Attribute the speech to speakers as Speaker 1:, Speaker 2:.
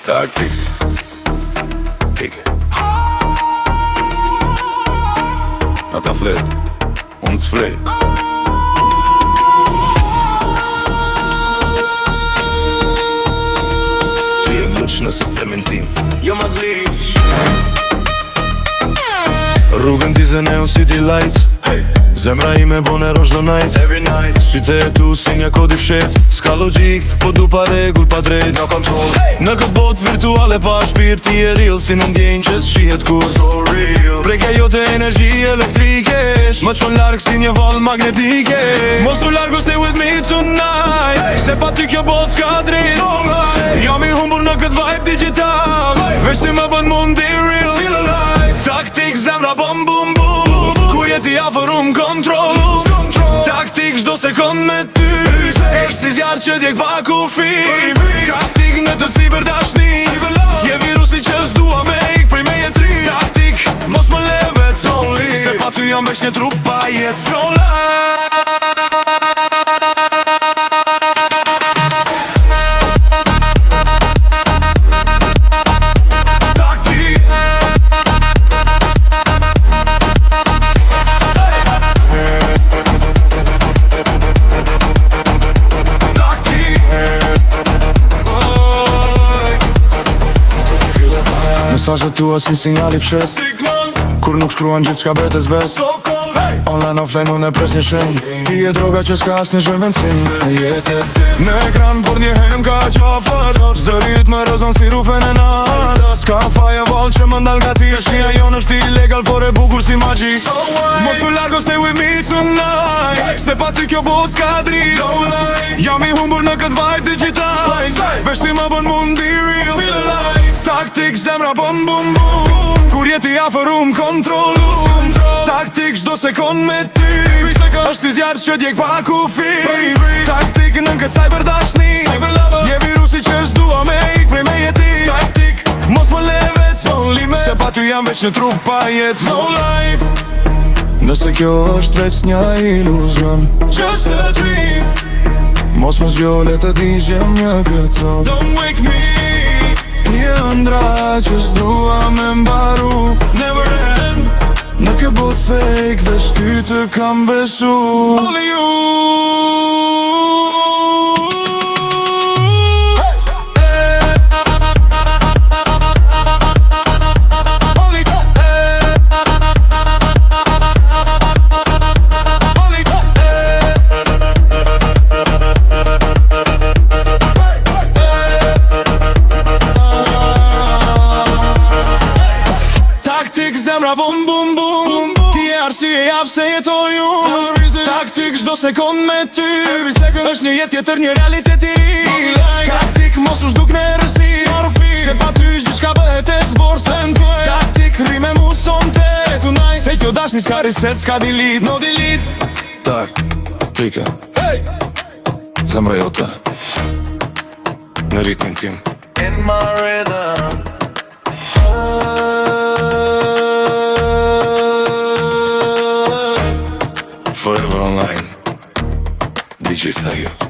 Speaker 1: Taktik Tik Ata flet Unë s'flej Ti e mluq në sistemin tim Jo ma glitch Rrugën dizën e unë city lights Zemra ime bone rosh do night Every night Syte e tu si një kodi fshet Ska logik, po du pa regull pa drejt No control Në këtë bot virtuale pa shpirt Ti e real si në ndjenjë që s'shihet kur So real Prekja jote energji elektrike Më qon larg si një val magnetike Mos u largo stay with me tonight Se pa ty kjo bot s'ka drejt Jam i humbur në këtë vibe digital Vesh ti më bën mundi real Feel alive Taktik zemra bom bum bum Kur jeti afer kontrol Taktik çdo sekond me ty Është si zjarë që djek pa kufi Taktik në të si për dashni Je virusi që s'dua me ik prej me jetri Taktik mos më leve t'olli Se pa ty jam vesh një trup pa jet No lie Mesazhet tua si sinjali fshes Kur nuk shkruan gjithë qka betes bes Online offline unë e pres një shenj Ti e droga që s'ka as një zhvensim Në ekran por një hem ka qafër Zërit më rëzon si rufen e nada S'ka faje val që më ndal nga ti Shnia jonë është illegal por e bukur si magji Mos u largo stay with me tonight Se pa ty kjo bot s'ka drit Jam i humbur në këtë vibe digital Vesh ti më bën mundi real Feel alive Taktik zemra bom bum bum Kur jeti afer kontrol Taktik çdo sekond me ty Është si zjarë që djek pa kufi Taktik në këtë cyber dashni Je virusi që s'dua me ik prej me jeti Taktik mos më leve t'olli me Se pa ty jam veç një trup pa jet No life Nëse kjo është veç një iluzion Just a dream Mos më zgjole të digjem një kërcon Don't wake me Një ëndra që s'dua me mbaru Never end Në ke bot fake veç ty të kam besu Only you Zemra bum bum bum Ti e arsye jap se jetoj unë Taktik çdo sekond me ty Është një jetë tjetër një realitet i ri Taktik mos u zhduk në rësi Se pa ty gjithçka bëhet e zbort të ndvej Taktik rri me mu sonte tonight Se kjo dashni s'ka reset s'ka delete No delete Taktike Zemra jote Në ritmin tim In my rhythm Forever online DJ Sayo